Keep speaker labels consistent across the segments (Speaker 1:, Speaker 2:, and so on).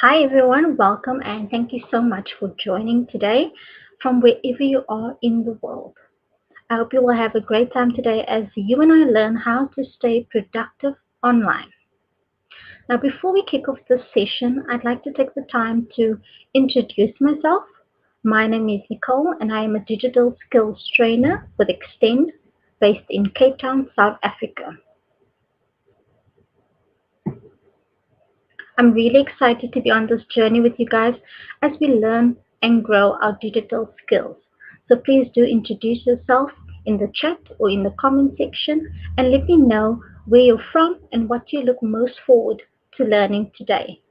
Speaker 1: Hi everyone, welcome and thank you so much for joining today from wherever you are in the world. I hope you will have a great time today as you and I learn how to stay productive online. Now, before we kick off this session, I'd like to take the time to introduce myself. My name is Nicole and I am a digital skills trainer with Extend based in Cape Town, South Africa. I'm really excited to be on this journey with you guys as we learn and grow our digital skills. So please do introduce yourself in the chat or in the comment section and let me know where you're from and what you look most forward to learning today.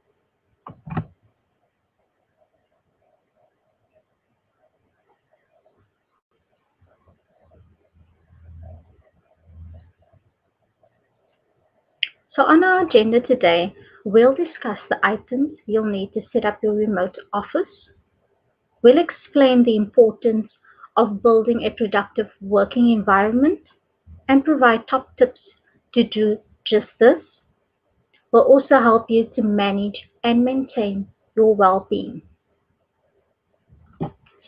Speaker 1: So on our agenda today, we'll discuss the items you'll need to set up your remote office. We'll explain the importance of building a productive working environment and provide top tips to do just this. Will also help you to manage and maintain your well-being.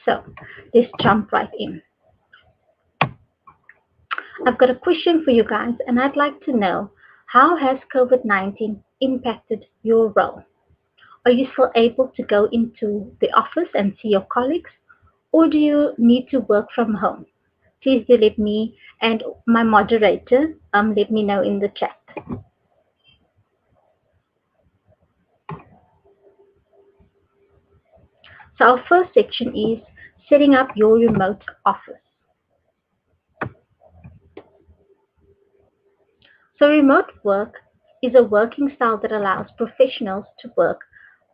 Speaker 1: So let's jump right in. I've got a question for you guys, and I'd like to know, how has COVID-19 impacted your role? Are you still able to go into the office and see your colleagues, or do you need to work from home? Please do let me and my moderator let me know in the chat. So our first section is setting up your remote office. So remote work is a working style that allows professionals to work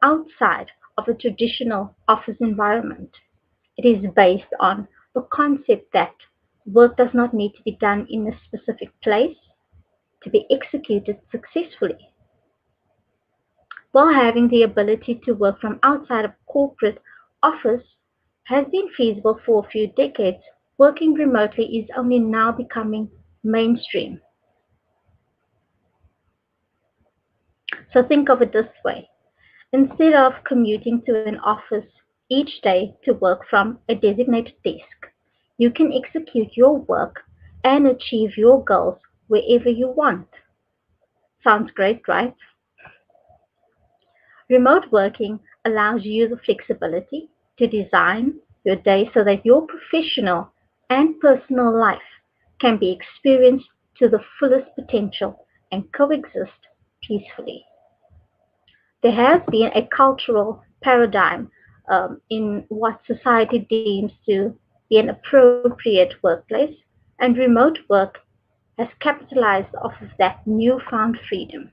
Speaker 1: outside of a traditional office environment. It is based on the concept that work does not need to be done in a specific place to be executed successfully. While having the ability to work from outside of corporate office has been feasible for a few decades, working remotely is only now becoming mainstream. So think of it this way. Instead of commuting to an office each day to work from a designated desk, you can execute your work and achieve your goals wherever you want. Sounds great, right? Remote working allows you the flexibility to design your day so that your professional and personal life can be experienced to the fullest potential and coexist peacefully. There has been a cultural paradigm in what society deems to be an appropriate workplace, and remote work has capitalized off of that newfound freedom.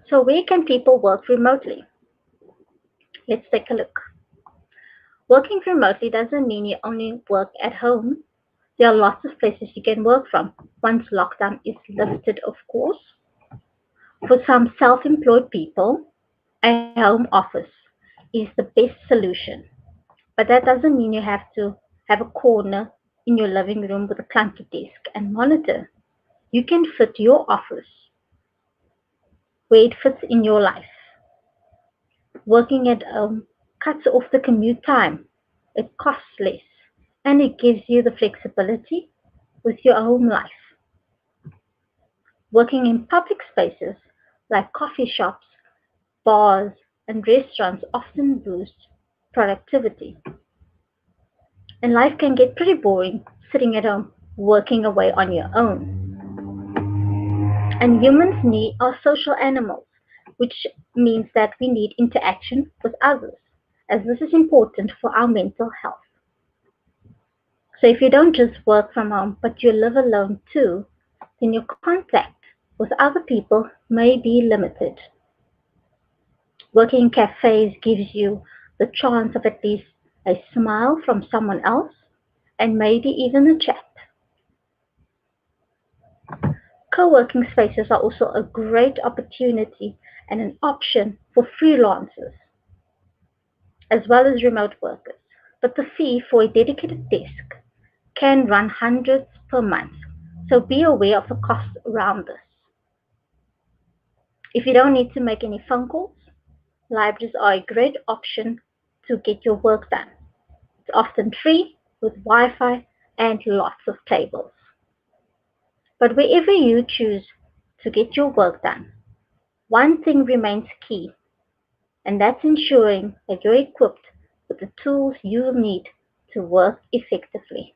Speaker 1: So, where can people work remotely? Let's take a look. Working remotely doesn't mean you only work at home. There are lots of places you can work from once lockdown is lifted, of course. For some self employed people, a home office is the best solution. But that doesn't mean you have to have a corner in your living room with a clunky desk and monitor. You can fit your office where it fits in your life. Working at home cuts off the commute time, it costs less, and it gives you the flexibility with your home life. Working in public spaces like coffee shops, bars, and restaurants often boosts productivity. And life can get pretty boring sitting at home working away on your own. And humans need are social animals, which means that we need interaction with others, as this is important for our mental health. So if you don't just work from home, but you live alone too, then your contact with other people may be limited. Working in cafes gives you the chance of at least a smile from someone else and maybe even a chat. Co-working spaces are also a great opportunity and an option for freelancers as well as remote workers. But the fee for a dedicated desk can run hundreds per month. So be aware of the costs around this. If you don't need to make any phone calls, libraries are a great option to get your work done. It's often free with Wi-Fi and lots of tables. But wherever you choose to get your work done, one thing remains key, and that's ensuring that you're equipped with the tools you need to work effectively.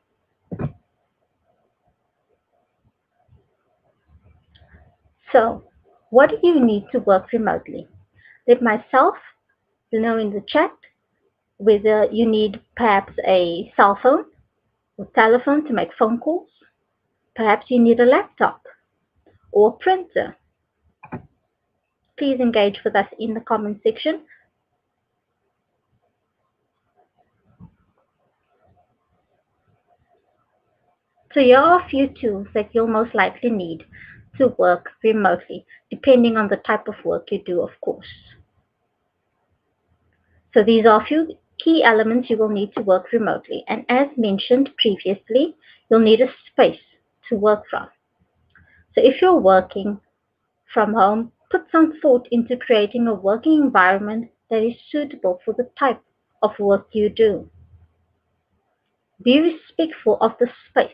Speaker 1: So, what do you need to work remotely? Let myself know in the chat whether you need perhaps a cell phone or telephone to make phone calls. Perhaps you need a laptop or a printer. Please engage with us in the comment section. So here are a few tools that you'll most likely need to work remotely, depending on the type of work you do, of course. So these are a few key elements you will need to work remotely. And as mentioned previously, you'll need a space to work from. So if you're working from home, put some thought into creating a working environment that is suitable for the type of work you do. Be respectful of the space,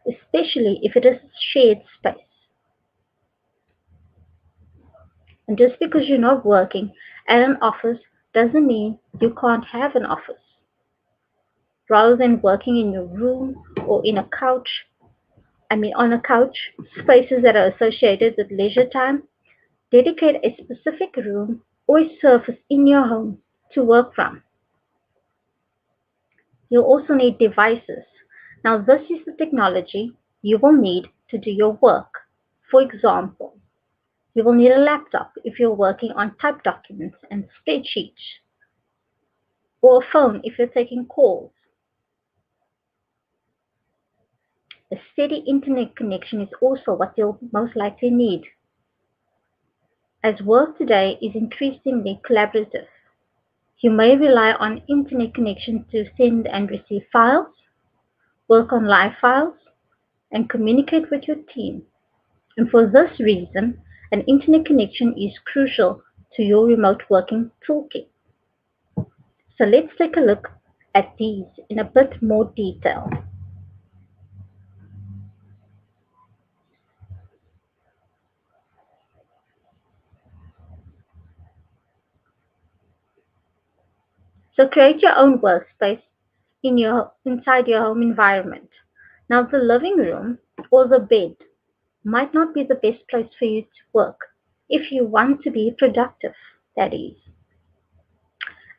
Speaker 1: especially if it is a shared space. And just because you're not working at an office doesn't mean you can't have an office. Rather than working in your room or on a couch, spaces that are associated with leisure time, dedicate a specific room or a surface in your home to work from. You'll also need devices. Now, this is the technology you will need to do your work. For example, you will need a laptop if you're working on typed documents and spreadsheets, or a phone if you're taking calls. A steady internet connection is also what you'll most likely need, as work today is increasingly collaborative. You may rely on internet connection to send and receive files, work on live files, and communicate with your team. And for this reason, an internet connection is crucial to your remote working toolkit. So let's take a look at these in a bit more detail. So create your own workspace inside your home environment. Now the living room or the bed might not be the best place for you to work if you want to be productive, that is.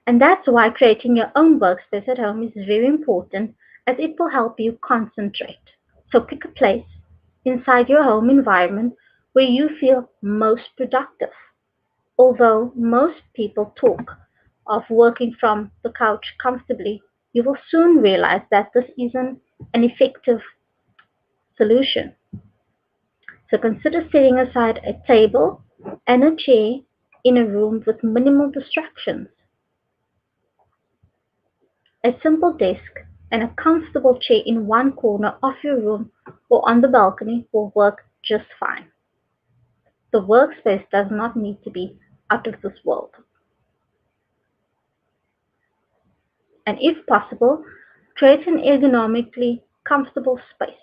Speaker 1: And that's why creating your own workspace at home is very important, as it will help you concentrate. So pick a place inside your home environment where you feel most productive. Although most people talk of working from the couch comfortably, you will soon realize that this isn't an effective solution. So consider setting aside a table and a chair in a room with minimal distractions. A simple desk and a comfortable chair in one corner of your room or on the balcony will work just fine. The workspace does not need to be out of this world. And if possible, create an ergonomically comfortable space.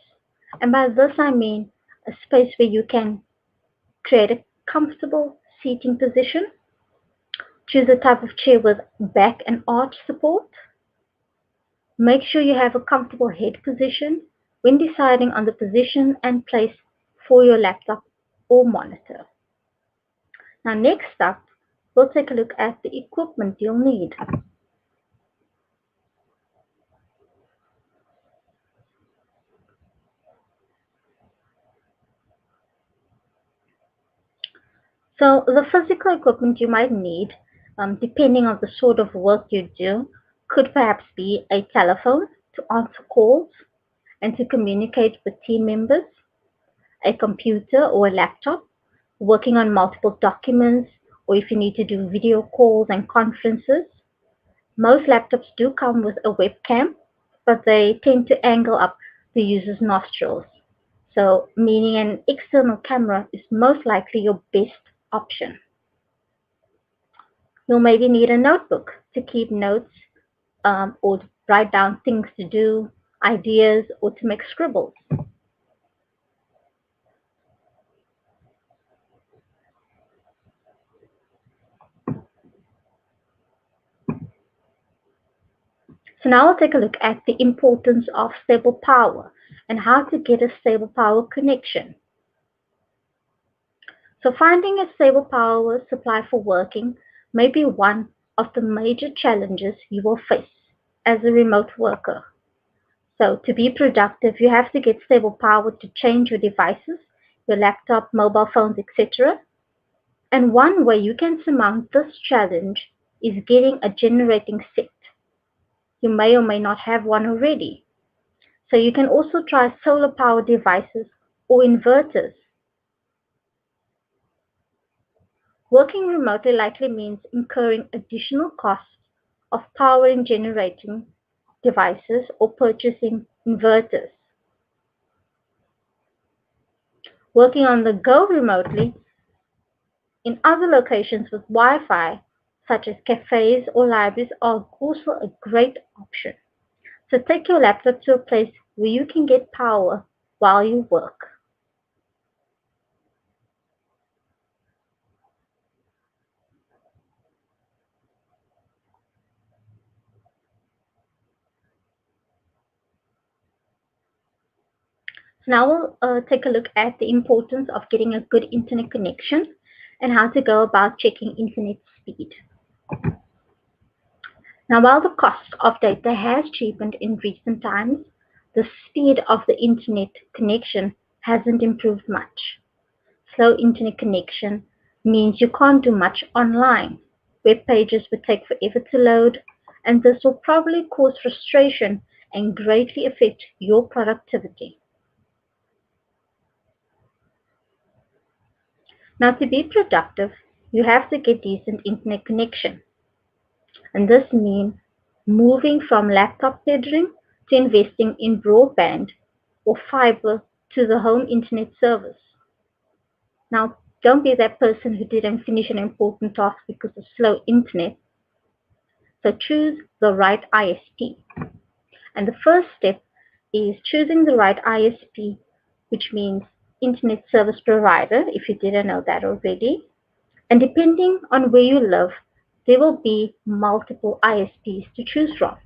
Speaker 1: And by this I mean a space where you can create a comfortable seating position. Choose a type of chair with back and arch support. Make sure you have a comfortable head position when deciding on the position and place for your laptop or monitor. Now next up, we'll take a look at the equipment you'll need. So the physical equipment you might need, depending on the sort of work you do, could perhaps be a telephone to answer calls and to communicate with team members, a computer or a laptop, working on multiple documents, or if you need to do video calls and conferences. Most laptops do come with a webcam, but they tend to angle up the user's nostrils. So, meaning an external camera is most likely your best option. You'll maybe need a notebook to keep notes or write down things to do, ideas, or to make scribbles. So now we'll take a look at the importance of stable power and how to get a stable power connection. So finding a stable power supply for working may be one of the major challenges you will face as a remote worker. So to be productive, you have to get stable power to change your devices, your laptop, mobile phones, etc. And one way you can surmount this challenge is getting a generating set. You may or may not have one already. So you can also try solar power devices or inverters. Working remotely likely means incurring additional costs of powering generating devices or purchasing inverters. Working on the go remotely in other locations with Wi-Fi, such as cafes or libraries, are also a great option. So take your laptop to a place where you can get power while you work. So now we'll take a look at the importance of getting a good internet connection and how to go about checking internet speed. Now, while the cost of data has cheapened in recent times, the speed of the internet connection hasn't improved much. Slow internet connection means you can't do much online. Web pages would take forever to load, and this will probably cause frustration and greatly affect your productivity. Now, to be productive, you have to get decent internet connection, and this means moving from laptop tethering to investing in broadband or fiber to the home internet service. Now, don't be that person who didn't finish an important task because of slow internet. So choose the right ISP. And the first step is choosing the right ISP, which means Internet Service Provider, if you didn't know that already. And depending on where you live, there will be multiple ISPs to choose from.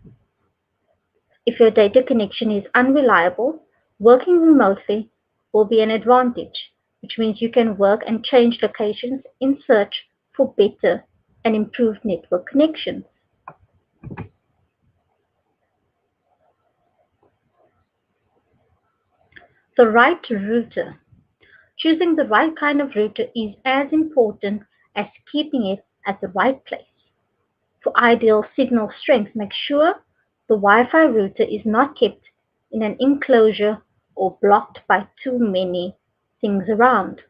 Speaker 1: If your data connection is unreliable, working remotely will be an advantage, which means you can work and change locations in search for better and improved network connections. The right router. Choosing the right kind of router is as important as keeping it at the right place. For ideal signal strength, make sure the Wi-Fi router is not kept in an enclosure or blocked by too many things around.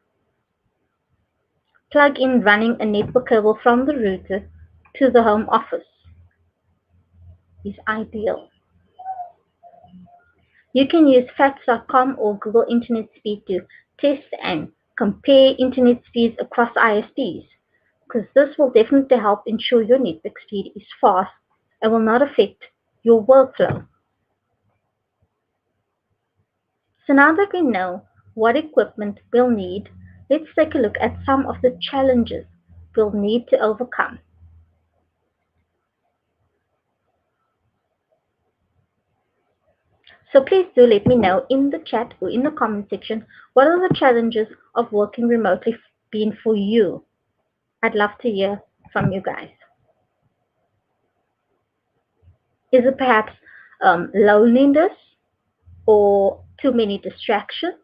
Speaker 1: Plug in running a network cable from the router to the home office is ideal. You can use facts.com or Google Internet Speed to test and compare internet speeds across ISPs, because this will definitely help ensure your network speed is fast and will not affect your workflow. So now that we know what equipment we'll need, let's take a look at some of the challenges we'll need to overcome. So please do let me know in the chat or in the comment section, what are the challenges of working remotely been for you? I'd love to hear from you guys. Is it perhaps loneliness or too many distractions?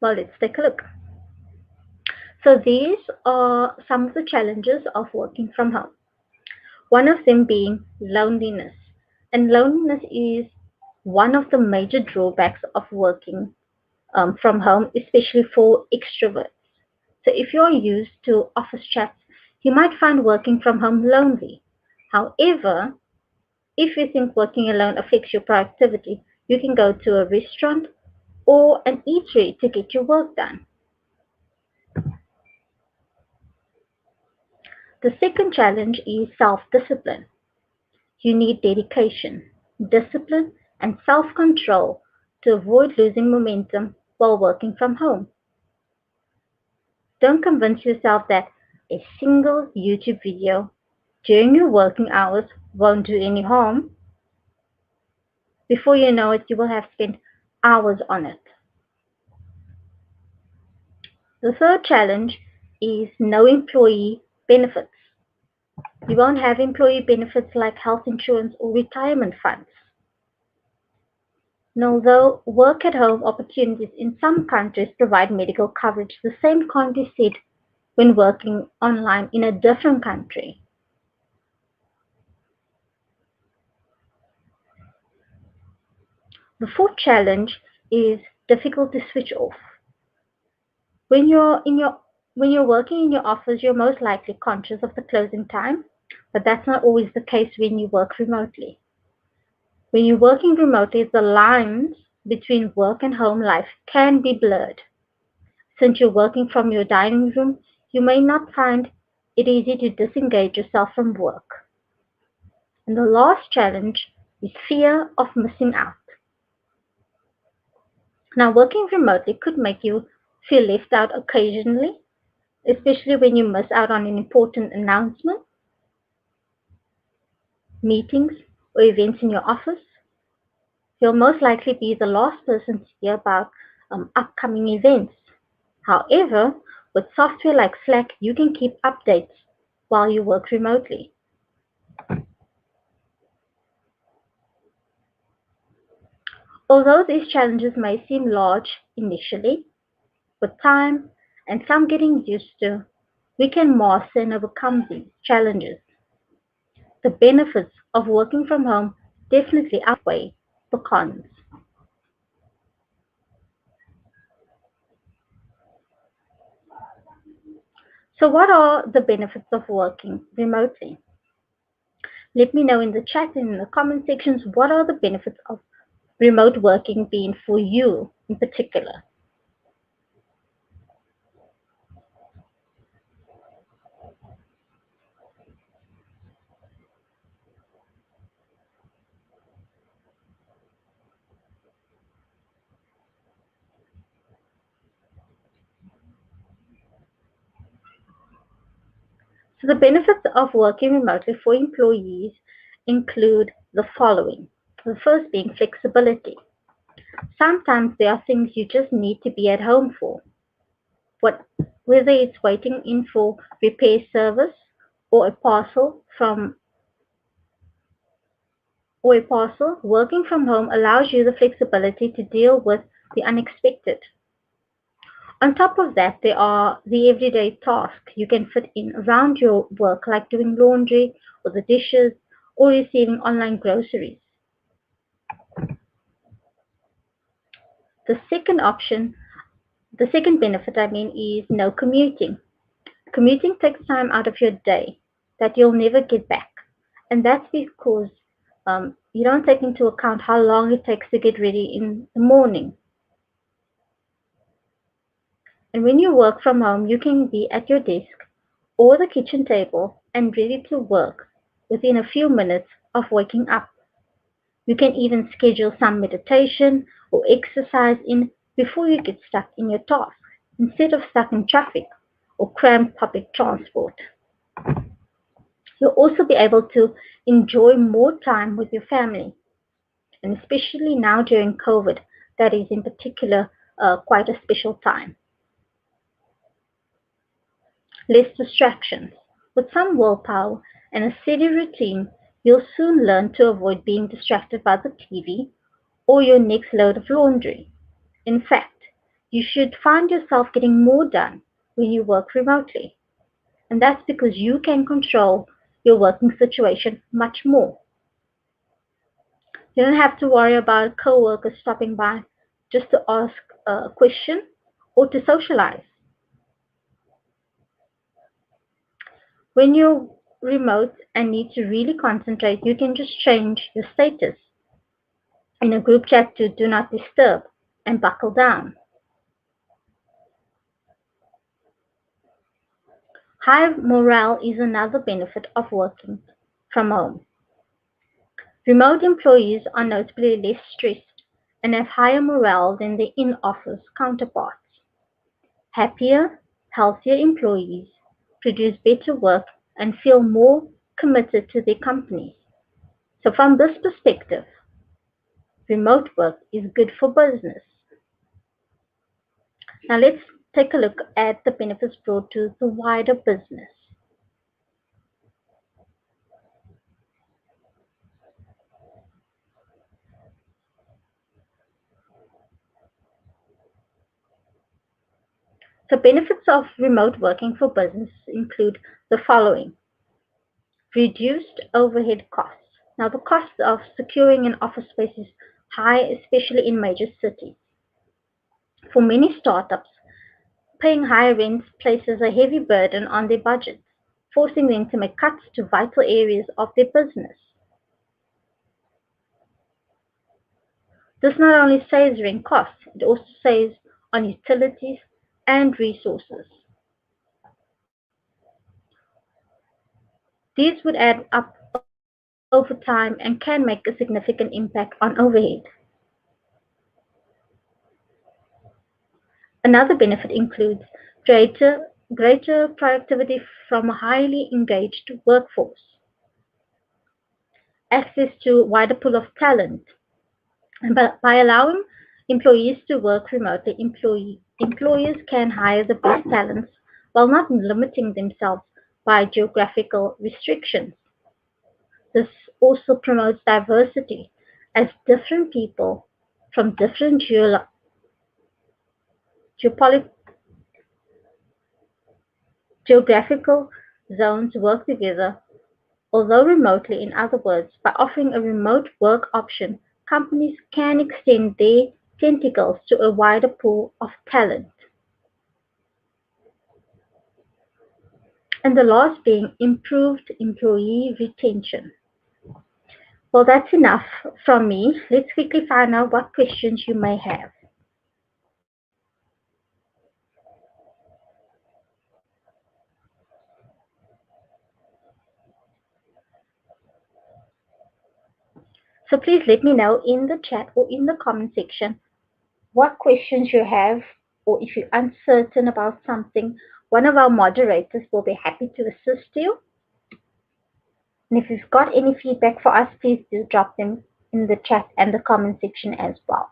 Speaker 1: Well, let's take a look. So these are some of the challenges of working from home. One of them being loneliness. And loneliness is one of the major drawbacks of working from home, especially for extroverts. So if you're used to office chats, you might find working from home lonely. However, if you think working alone affects your productivity, You can go to a restaurant or an eatery to get your work done. The second challenge is self-discipline. You need dedication, discipline, and self-control to avoid losing momentum while working from home. Don't convince yourself that a single YouTube video during your working hours won't do any harm. Before you know it, you will have spent hours on it. The third challenge is no employee benefits. You won't have employee benefits like health insurance or retirement funds. And although work at home opportunities in some countries provide medical coverage, the same can't be said when working online in a different country. The fourth challenge is difficult to switch off. When you're in your when you're working in your office, you're most likely conscious of the closing time, but that's not always the case when you work remotely. When you're working remotely, the lines between work and home life can be blurred. Since you're working from your dining room, you may not find it easy to disengage yourself from work. And the last challenge is fear of missing out. Now, working remotely could make you feel left out occasionally, especially when you miss out on an important announcement, meetings, or events in your office. You'll most likely be the last person to hear about upcoming events. However, with software like Slack, you can keep updates while you work remotely. Although these challenges may seem large initially, with time and some getting used to, we can master and overcome these challenges. The benefits of working from home definitely outweigh the cons. So, what are the benefits of working remotely? Let me know in the chat and in the comment sections what are the benefits of remote working being for you in particular. So, the benefits of working remotely for employees include the following. The first being flexibility. Sometimes there are things you just need to be at home for. What, whether it's waiting in for repair service or a parcel from or a parcel, working from home allows you the flexibility to deal with the unexpected. On top of that, there are the everyday tasks you can fit in around your work, like doing laundry or the dishes or receiving online groceries. The second option, the second benefit, is no commuting. Commuting takes time out of your day that you'll never get back. And that's because you don't take into account how long it takes to get ready in the morning. And when you work from home, you can be at your desk or the kitchen table and ready to work within a few minutes of waking up. You can even schedule some meditation or exercise in before you get stuck in your task instead of stuck in traffic or cramped public transport. You'll also be able to enjoy more time with your family, and especially now during COVID, that is in particular quite a special time. Less distractions. With some willpower and a steady routine, you'll soon learn to avoid being distracted by the TV or your next load of laundry. In fact, you should find yourself getting more done when you work remotely. And that's because you can control your working situation much more. You don't have to worry about coworkers stopping by just to ask a question or to socialize. When you're remote and need to really concentrate, you can just change your status in a group chat to do not disturb and buckle down. High morale is another benefit of working from home. Remote employees are notably less stressed and have higher morale than their in-office counterparts. Happier, healthier employees produce better work and feel more committed to their companies. So from this perspective, remote work is good for business. Now let's take a look at the benefits brought to the wider business. So benefits of remote working for business include the following: reduced overhead costs. Now the cost of securing an office space is high, especially in major cities. For many startups, paying higher rents places a heavy burden on their budgets, forcing them to make cuts to vital areas of their business. This not only saves rent costs, it also saves on utilities and resources. These would add up over time and can make a significant impact on overhead. Another benefit includes greater productivity from a highly engaged workforce, access to a wider pool of talent, and by allowing employees to work remotely, employers can hire the best talents while not limiting themselves by geographical restrictions. This also promotes diversity, as different people from different geopoli- geographical zones work together, although remotely. In other words, by offering a remote work option, companies can extend their tentacles to a wider pool of talent. And the last being improved employee retention. Well, that's enough from me. Let's quickly find out what questions you may have. So please let me know in the chat or in the comment section what questions you have, or if you're uncertain about something. One of our moderators will be happy to assist you. And if you've got any feedback for us, please do drop them in the chat and the comment section as well.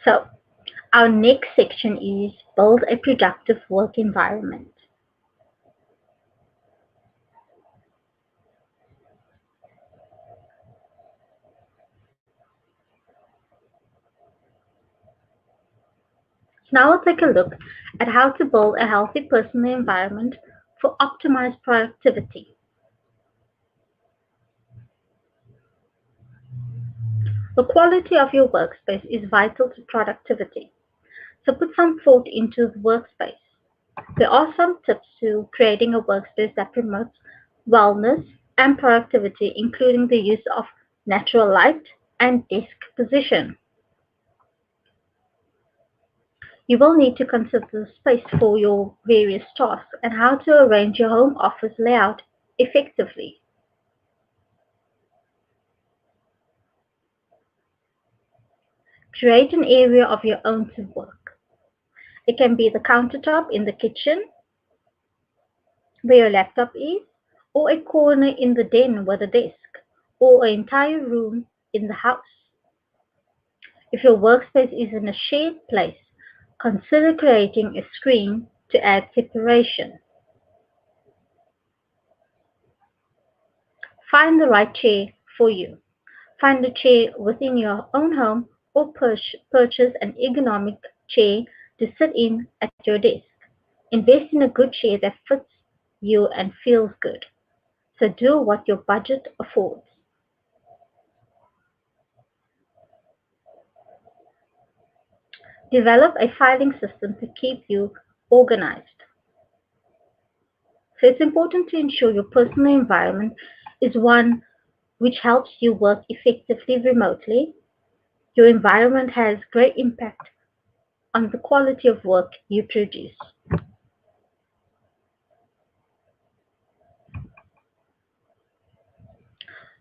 Speaker 1: So our next section is build a productive work environment. Now we'll take a look at how to build a healthy personal environment for optimized productivity. The quality of your workspace is vital to productivity, so put some thought into the workspace. There are some tips to creating a workspace that promotes wellness and productivity, including the use of natural light and desk position. You will need to consider the space for your various tasks and how to arrange your home office layout effectively. Create an area of your own to work. It can be the countertop in the kitchen where your laptop is, or a corner in the den with a desk, or an entire room in the house. If your workspace is in a shared place, consider creating a screen to add separation. Find the right chair for you. Find a chair within your own home or purchase an ergonomic chair to sit in at your desk. Invest in a good chair that fits you and feels good. So do what your budget affords. Develop a filing system to keep you organized. So it's important to ensure your personal environment is one which helps you work effectively remotely. Your environment has great impact on the quality of work you produce.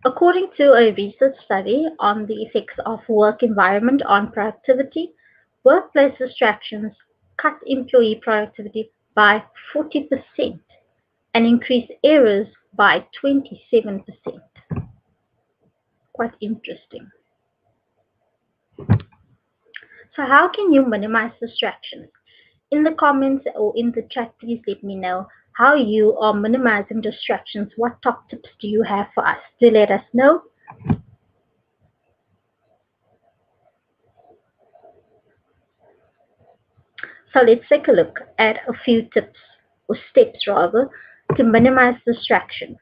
Speaker 1: According to a research study on the effects of work environment on productivity, workplace distractions cut employee productivity by 40% and increase errors by 27%. Quite interesting. So how can you minimize distractions? In the comments or in the chat, please let me know how you are minimizing distractions. What top tips do you have for us? Do let us know. So let's take a look at a few tips or steps rather to minimize distractions.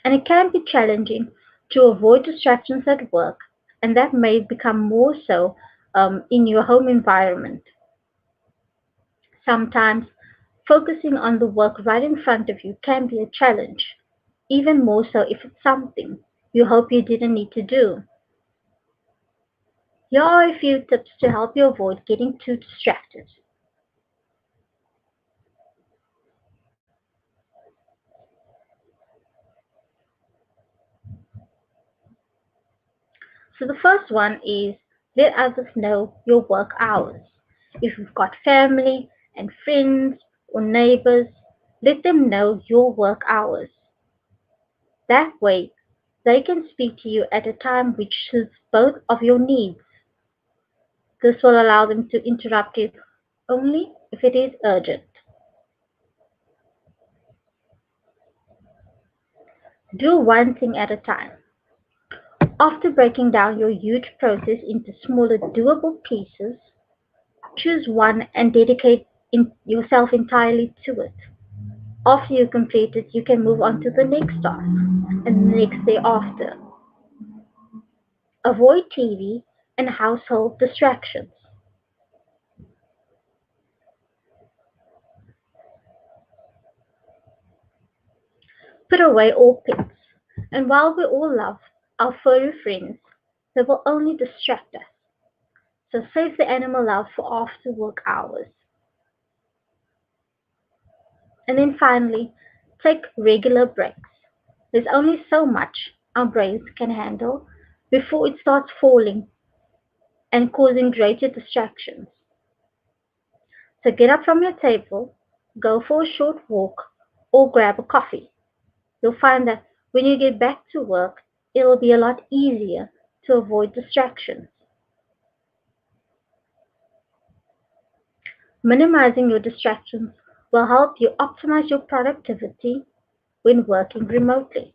Speaker 1: And it can be challenging to avoid distractions at work, and that may become more so in your home environment. Sometimes focusing on the work right in front of you can be a challenge, even more so if it's something you hope you didn't need to do. Here are a few tips to help you avoid getting too distracted. So the first one is let others know your work hours. If you've got family and friends or neighbors, let them know your work hours. That way, they can speak to you at a time which suits both of your needs. This will allow them to interrupt you only if it is urgent. Do one thing at a time. After breaking down your huge process into smaller, doable pieces, choose one and dedicate yourself entirely to it. After you complete it, you can move on to the next task and the next day after. Avoid TV and household distractions. Put away all pets. And while we all love our furry friends, they will only distract us. So save the animal love for after work hours. And then finally, take regular breaks. There's only so much our brains can handle before it starts falling and causing greater distractions. So get up from your table, go for a short walk, or grab a coffee. You'll find that when you get back to work, it'll be a lot easier to avoid distractions. Minimizing your distractions will help you optimize your productivity when working remotely.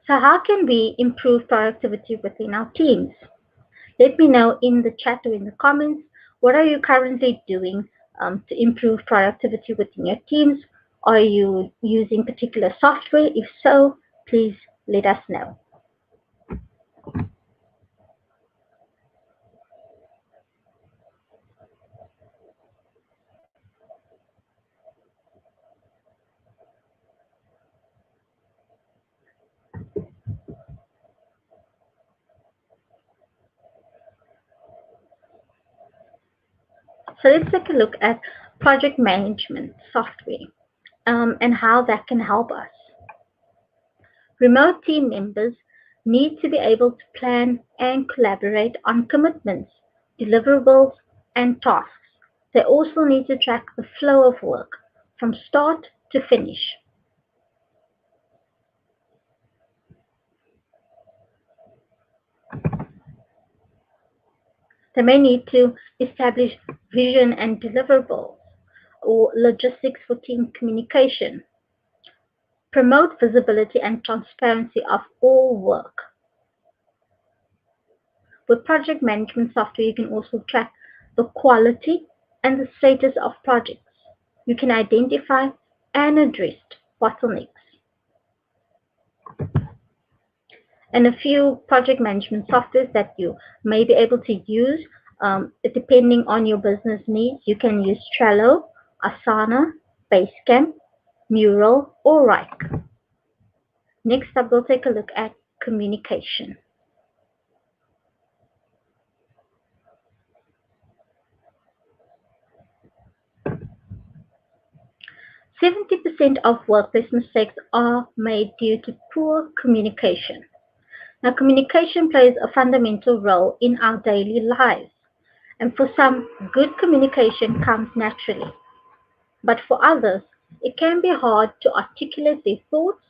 Speaker 1: So, how can we improve productivity within our teams? Let me know in the chat or in the comments what are you currently doing to improve productivity within your teams? Are you using particular software? If so, please let us know. So let's take a look at project management software and how that can help us. Remote team members need to be able to plan and collaborate on commitments, deliverables, and tasks. They also need to track the flow of work from start to finish. They may need to establish vision and deliverables or logistics for team communication, promote visibility and transparency of all work. With project management software, you can also track the quality and the status of projects. You can identify and address bottlenecks. And a few project management softwares that you may be able to use depending on your business needs. You can use Trello, Asana, Basecamp, Mural, or Rike. Next up, we'll take a look at communication. 70% of workplace mistakes are made due to poor communication. Now, communication plays a fundamental role in our daily lives, and for some, good communication comes naturally. But for others, it can be hard to articulate their thoughts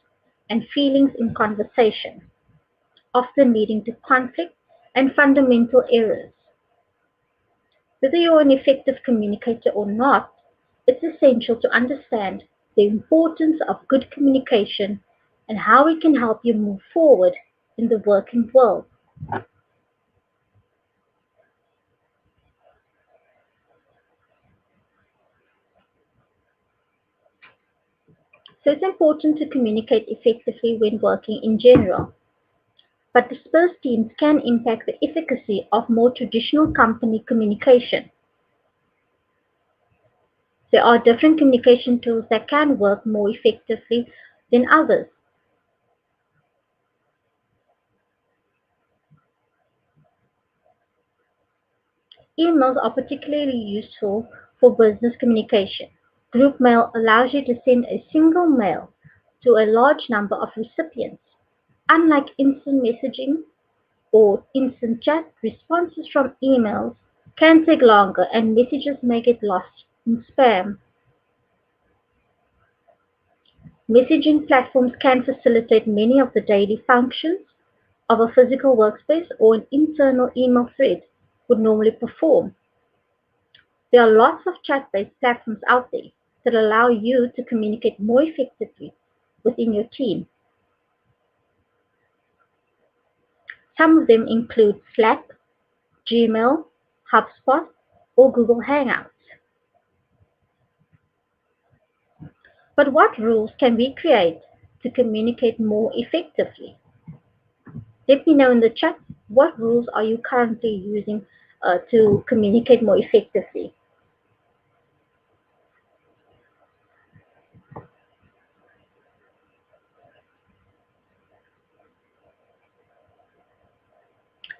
Speaker 1: and feelings in conversation, often leading to conflict and fundamental errors. Whether you're an effective communicator or not, it's essential to understand the importance of good communication and how it can help you move forward in the working world. So it's important to communicate effectively when working in general. But dispersed teams can impact the efficacy of more traditional company communication. There are different communication tools that can work more effectively than others. Emails are particularly useful for business communication. Group mail allows you to send a single mail to a large number of recipients. Unlike instant messaging or instant chat, responses from emails can take longer and messages may get lost in spam. Messaging platforms can facilitate many of the daily functions of a physical workspace or an internal email thread would normally perform. There are lots of chat-based platforms out there that allow you to communicate more effectively within your team. Some of them include Slack, Gmail, HubSpot, or Google Hangouts. But what rules can we create to communicate more effectively? Let me know in the chat what rules are you currently using to communicate more effectively.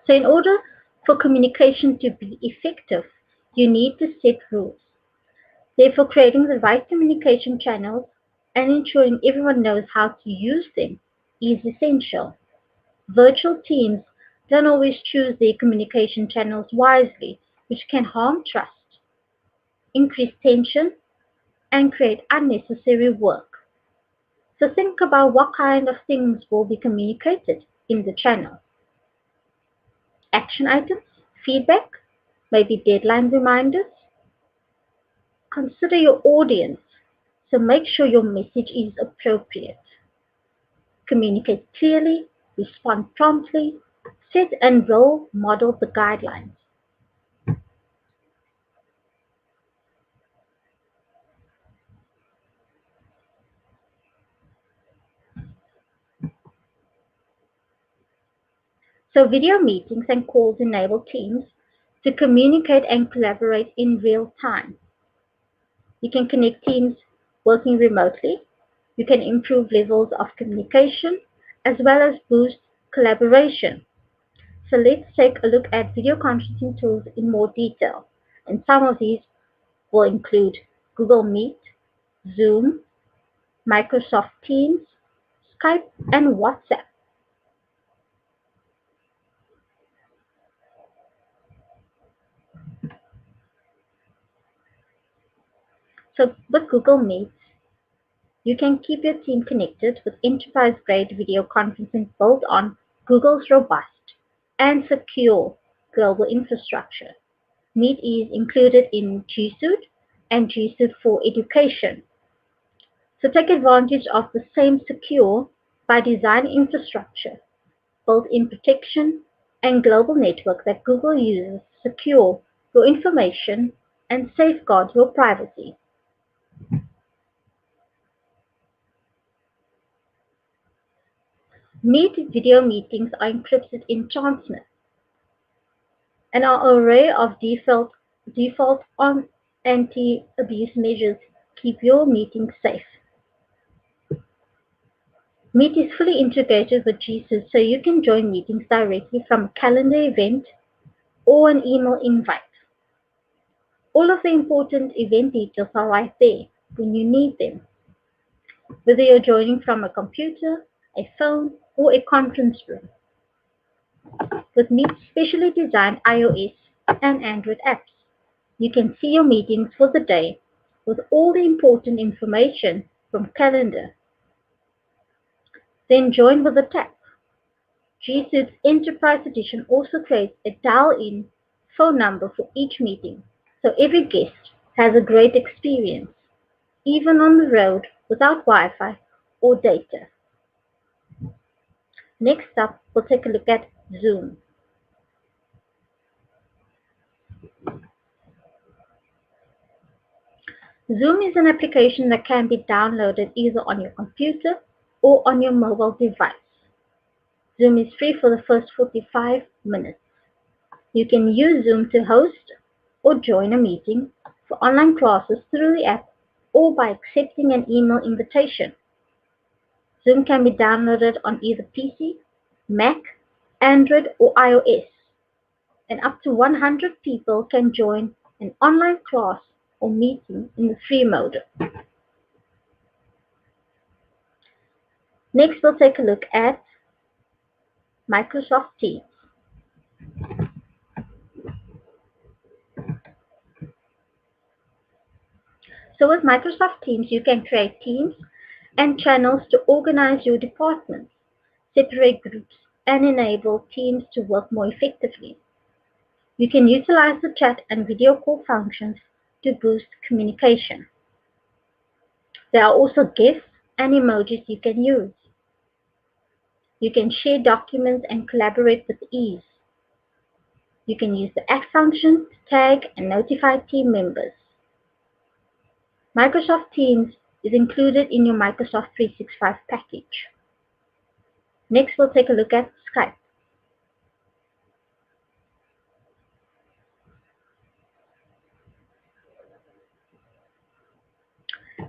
Speaker 1: So in order for communication to be effective, you need to set rules. Therefore, creating the right communication channels and ensuring everyone knows how to use them is essential. Virtual teams don't always choose their communication channels wisely, which can harm trust, increase tension, and create unnecessary work. So think about what kind of things will be communicated in the channel. Action items, feedback, maybe deadline reminders. Consider your audience, so make sure your message is appropriate. Communicate clearly, respond promptly, set and role model the guidelines. So video meetings and calls enable teams to communicate and collaborate in real time. You can connect teams working remotely. You can improve levels of communication as well as boost collaboration. So let's take a look at video conferencing tools in more detail. And some of these will include Google Meet, Zoom, Microsoft Teams, Skype, and WhatsApp. So with Google Meet, you can keep your team connected with enterprise-grade video conferencing built on Google's robust and secure global infrastructure. Meet is included in G Suite and G Suite for Education. So take advantage of the same secure by design infrastructure, built-in protection, and global network that Google uses to secure your information and safeguard your privacy. Meet video meetings are encrypted in Transnet and our array of default on anti-abuse measures keep your meetings safe. Meet is fully integrated with G Suite so you can join meetings directly from a calendar event or an email invite. All of the important event details are right there when you need them, whether you're joining from a computer, a phone, or a conference room. With Meet's specially designed iOS and Android apps, you can see your meetings for the day with all the important information from calendar. Then join with a tap. G Suite's Enterprise Edition also creates a dial-in phone number for each meeting, so every guest has a great experience, even on the road without Wi-Fi or data. Next up, we'll take a look at Zoom. Zoom is an application that can be downloaded either on your computer or on your mobile device. Zoom is free for the first 45 minutes. You can use Zoom to host or join a meeting for online classes through the app or by accepting an email invitation. Zoom can be downloaded on either PC, Mac, Android, or iOS, and up to 100 people can join an online class or meeting in the free mode. Next, we'll take a look at Microsoft Teams. So with Microsoft Teams, you can create teams and channels to organize your departments, separate groups, and enable teams to work more effectively. You can utilize the chat and video call functions to boost communication. There are also GIFs and emojis you can use. You can share documents and collaborate with ease. You can use the add function to tag and notify team members. Microsoft Teams is included in your Microsoft 365 package. Next, we'll take a look at Skype.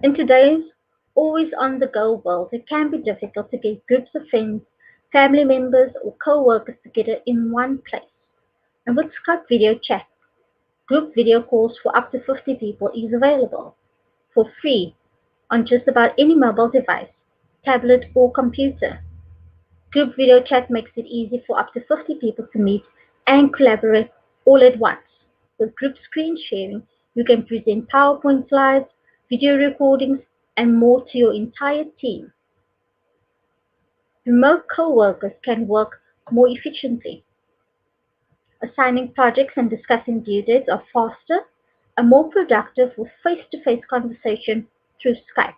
Speaker 1: In today's always on the go world, it can be difficult to get groups of friends, family members, or co-workers together in one place. And with Skype video chat, group video calls for up to 50 people is available for free on just about any mobile device, tablet, or computer. Group video chat makes it easy for up to 50 people to meet and collaborate all at once. With group screen sharing, you can present PowerPoint slides, video recordings, and more to your entire team. Remote co-workers can work more efficiently. Assigning projects and discussing due dates are faster and more productive with face-to-face conversation through Skype.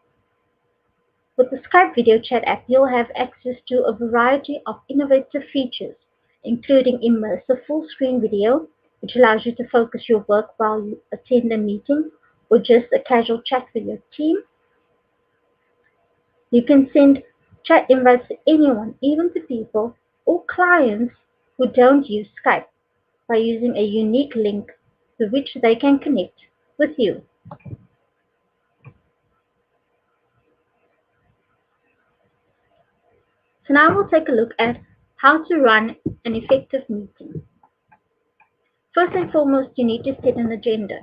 Speaker 1: With the Skype video chat app, you'll have access to a variety of innovative features, including immersive full-screen video, which allows you to focus your work while you attend a meeting, or just a casual chat with your team. You can send chat invites to anyone, even to people or clients who don't use Skype, by using a unique link to which they can connect with you. So now we'll take a look at how to run an effective meeting. First and foremost, you need to set an agenda.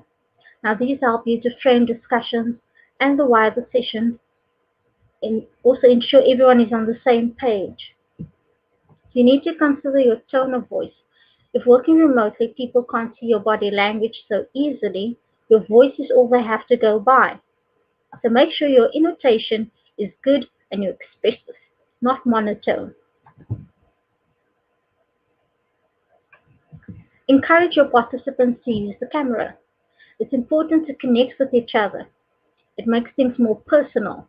Speaker 1: Now these help you to frame discussions and the wider session and also ensure everyone is on the same page. You need to consider your tone of voice. If working remotely, people can't see your body language so easily, your voice is all they have to go by. So make sure your intonation is good and you're expressive, not monotone. Encourage your participants to use the camera. It's important to connect with each other. It makes things more personal,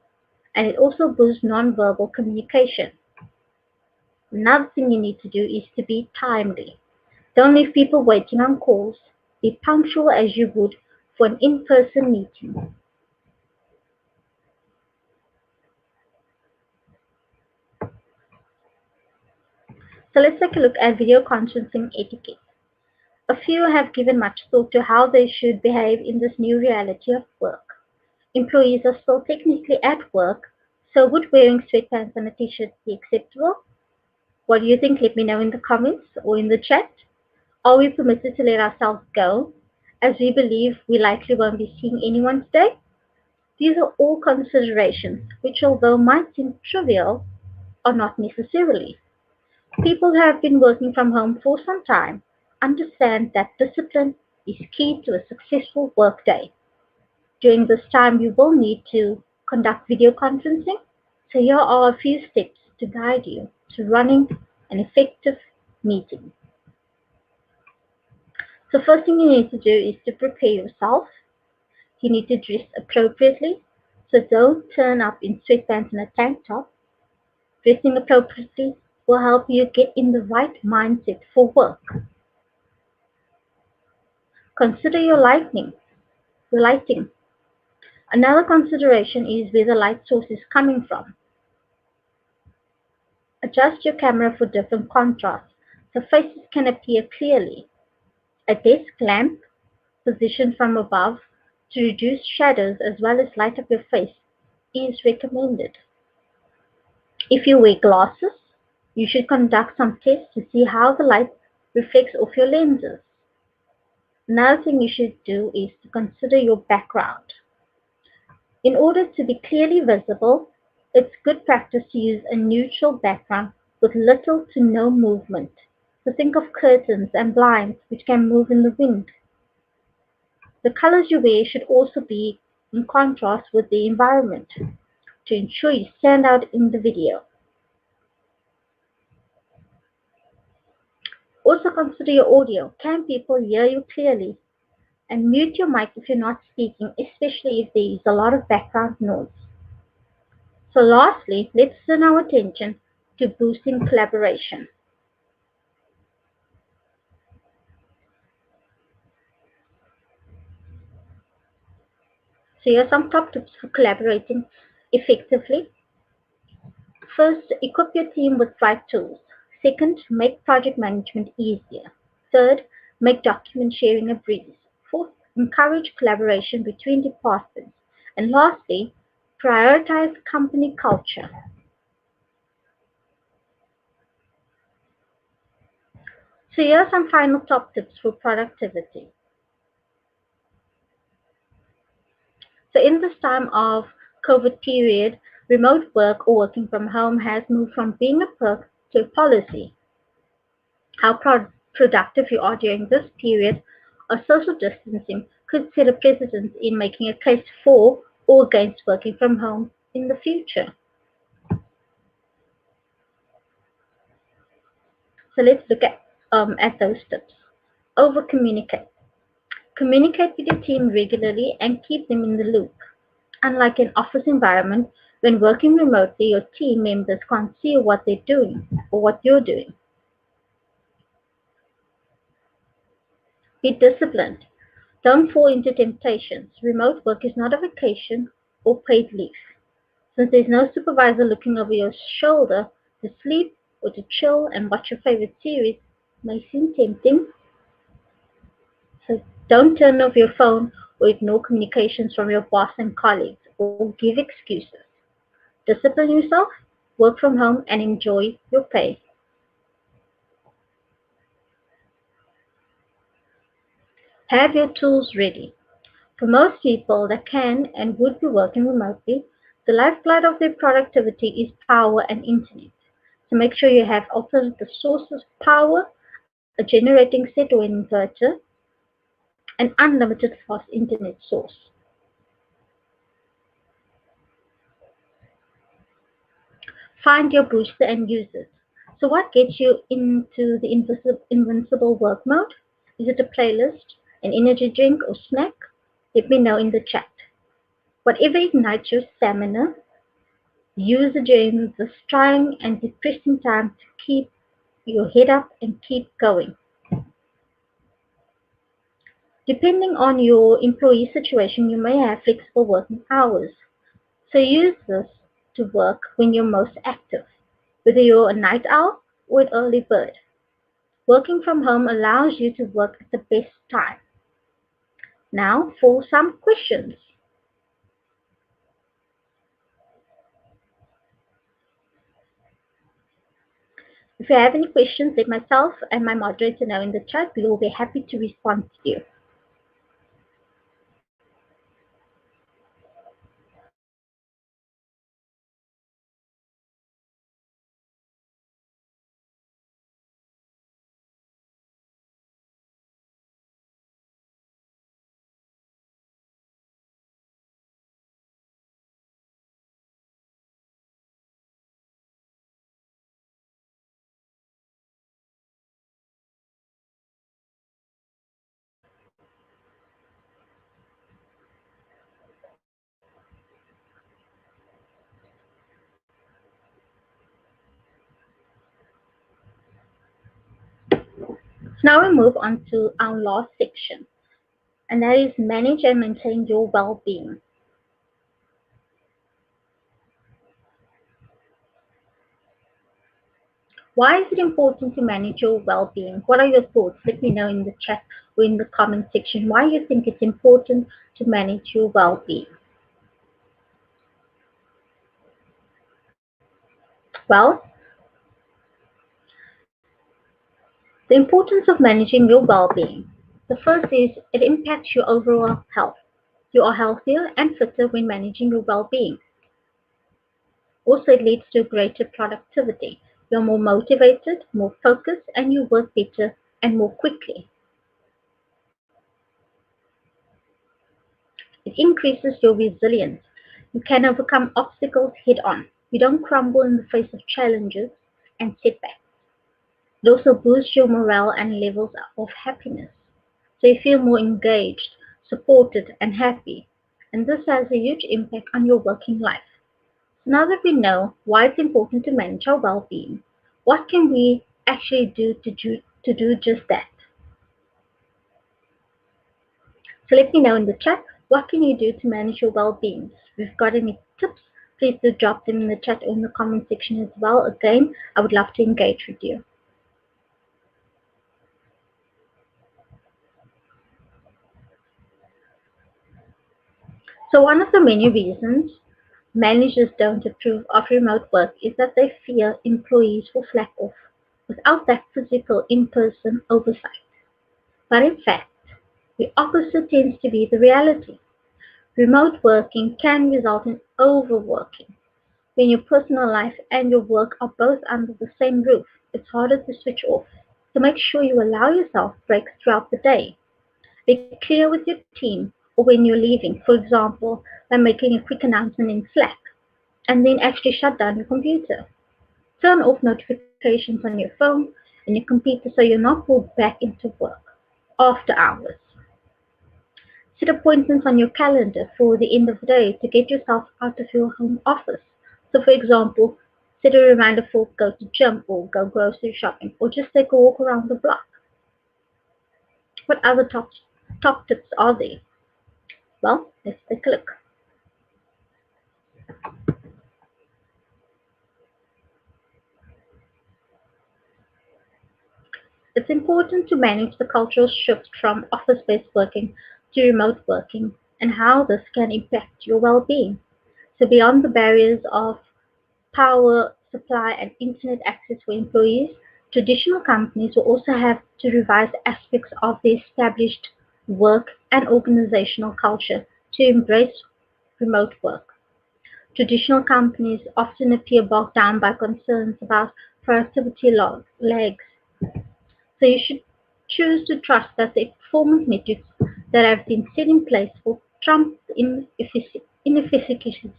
Speaker 1: and it also boosts nonverbal communication. Another thing you need to do is to be timely. Don't leave people waiting on calls. Be punctual as you would for an in-person meeting. So let's take a look at video conferencing etiquette. A few have given much thought to how they should behave in this new reality of work. Employees are still technically at work, so would wearing sweatpants and a t-shirt be acceptable? What do you think? Let me know in the comments or in the chat. Are we permitted to let ourselves go, as we believe we likely won't be seeing anyone today? These are all considerations which, although might seem trivial, are not necessarily. People who have been working from home for some time understand that discipline is key to a successful workday. During this time, you will need to conduct video conferencing, so here are a few steps to guide you to running an effective meeting. So first thing you need to do is to prepare yourself. You need to dress appropriately, so don't turn up in sweatpants and a tank top. Dressing appropriately will help you get in the right mindset for work. Consider your lighting. Another consideration is where the light source is coming from. Adjust your camera for different contrasts so faces can appear clearly. A desk lamp positioned from above to reduce shadows as well as light up your face is recommended. If you wear glasses, you should conduct some tests to see how the light reflects off your lenses. Another thing you should do is to consider your background. In order to be clearly visible, it's good practice to use a neutral background with little to no movement. So think of curtains and blinds which can move in the wind. The colors you wear should also be in contrast with the environment to ensure you stand out in the video. Also consider your audio. Can people hear you clearly? And mute your mic if you're not speaking, especially if there is a lot of background noise. So lastly, let's turn our attention to boosting collaboration. So here are some top tips for collaborating effectively. First, equip your team with right tools. Second, make project management easier. Third, make document sharing a breeze. Fourth, encourage collaboration between departments. And lastly, prioritize company culture. So here are some final top tips for productivity. So in this time of COVID period, remote work or working from home has moved from being a perk to a policy. How productive you are during this period of social distancing could set a precedent in making a case for or against working from home in the future. So let's look at those tips. Over communicate. Communicate with your team regularly and keep them in the loop. Unlike an office environment, when working remotely, your team members can't see what they're doing or what you're doing. Be disciplined. Don't fall into temptations. Remote work is not a vacation or paid leave. Since there's no supervisor looking over your shoulder, to sleep or to chill and watch your favorite series may seem tempting. So don't turn off your phone or ignore communications from your boss and colleagues or give excuses. Discipline yourself, work from home, and enjoy your pay. Have your tools ready. For most people that can and would be working remotely, the lifeblood of their productivity is power and internet. So make sure you have alternative sources of power, a generating set or an inverter, an unlimited fast internet source. Find your booster and use it. So what gets you into the invincible work mode? Is it a playlist, an energy drink, or snack? Let me know in the chat. Whatever ignites your stamina, use it during this trying and depressing time to keep your head up and keep going. Depending on your employee situation, you may have flexible working hours. So use this to work when you're most active, whether you're a night owl or an early bird. Working from home allows you to work at the best time. Now for some questions. If you have any questions, let myself and my moderator know in the chat. We will be happy to respond to you. So now we move on to our last section, and that is manage and maintain your well-being. Why is it important to manage your well-being? What are your thoughts? Let me know in the chat or in the comment section why you think it's important to manage your well-being. Well, the importance of managing your well-being. The first is it impacts your overall health. You are healthier and fitter when managing your well-being. Also, it leads to greater productivity. You're more motivated, more focused, and you work better and more quickly. It increases your resilience. You can overcome obstacles head on. You don't crumble in the face of challenges and setbacks. It also boosts your morale and levels of happiness. So you feel more engaged, supported, and happy. And this has a huge impact on your working life. So now that we know why it's important to manage our well-being, what can we actually do just that? So let me know in the chat, what can you do to manage your well-being? If you've got any tips, please do drop them in the chat or in the comment section as well. Again, I would love to engage with you. So one of the many reasons managers don't approve of remote work is that they fear employees will slack off without that physical in-person oversight. But in fact, the opposite tends to be the reality. Remote working can result in overworking. When your personal life and your work are both under the same roof, it's harder to switch off. So make sure you allow yourself breaks throughout the day. Be clear with your team or when you're leaving, for example, by making a quick announcement in Slack, and then actually shut down your computer. Turn off notifications on your phone and your computer so you're not pulled back into work after hours. Set appointments on your calendar for the end of the day to get yourself out of your home office. So, for example, set a reminder for go to gym or go grocery shopping or just take a walk around the block. What other top tips are there? Well, let's take a look. It's important to manage the cultural shift from office-based working to remote working and how this can impact your well-being. So beyond the barriers of power supply and internet access for employees, traditional companies will also have to revise aspects of their established work and organizational culture to embrace remote work. Traditional companies often appear bogged down by concerns about productivity lags, so you should choose to trust that the performance metrics that have been set in place will trump inefficiencies.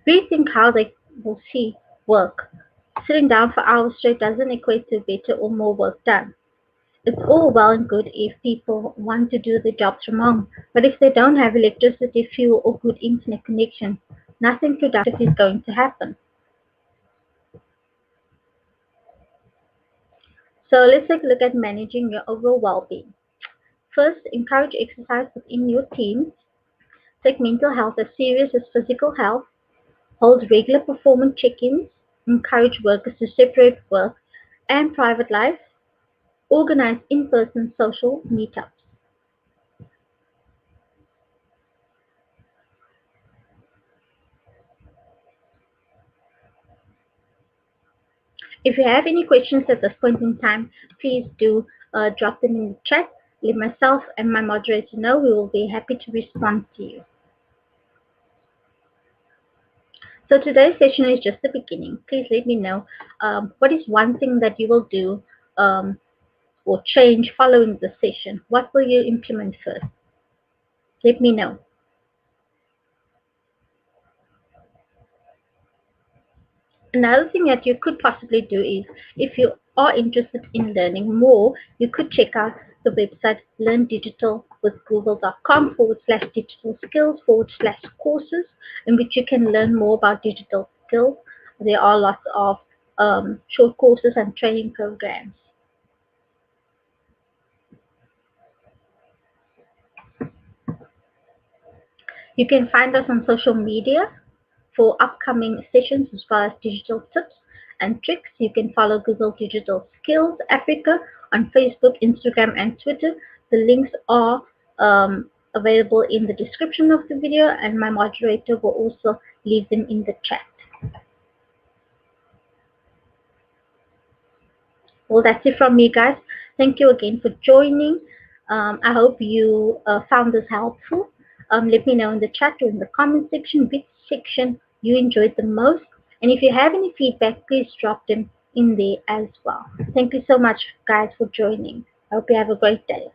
Speaker 1: Rethink how they will see work. Sitting down for hours straight doesn't equate to better or more work done. It's all well and good if people want to do the jobs from home, but if they don't have electricity, fuel, or good internet connection, nothing productive is going to happen. So let's take a look at managing your overall well-being. First, encourage exercise within your team. Take mental health as serious as physical health. Hold regular performance check-ins. Encourage workers to separate work and private life. Organize in-person social meetups. If you have any questions at this point in time, please do drop them in the chat. Let myself and my moderator know. We will be happy to respond to you. So today's session is just the beginning. Please let me know what is one thing that you will do or change following the session. What will you implement first? Let me know. Another thing that you could possibly do is, if you are interested in learning more, you could check out the website learndigitalwithgoogle.com/digital skills/courses, in which you can learn more about digital skills. There are lots of short courses and training programs. You can find us on social media for upcoming sessions as well as digital tips and tricks. You can follow Google Digital Skills Africa on Facebook, Instagram, and Twitter. The links are available in the description of the video, and my moderator will also leave them in the chat. Well, that's it from me, guys. Thank you again for joining. I hope you found this helpful. Let me know in the chat or in the comment section which section you enjoyed the most. And if you have any feedback, please drop them in there as well. Thank you so much, guys, for joining. I hope you have a great day.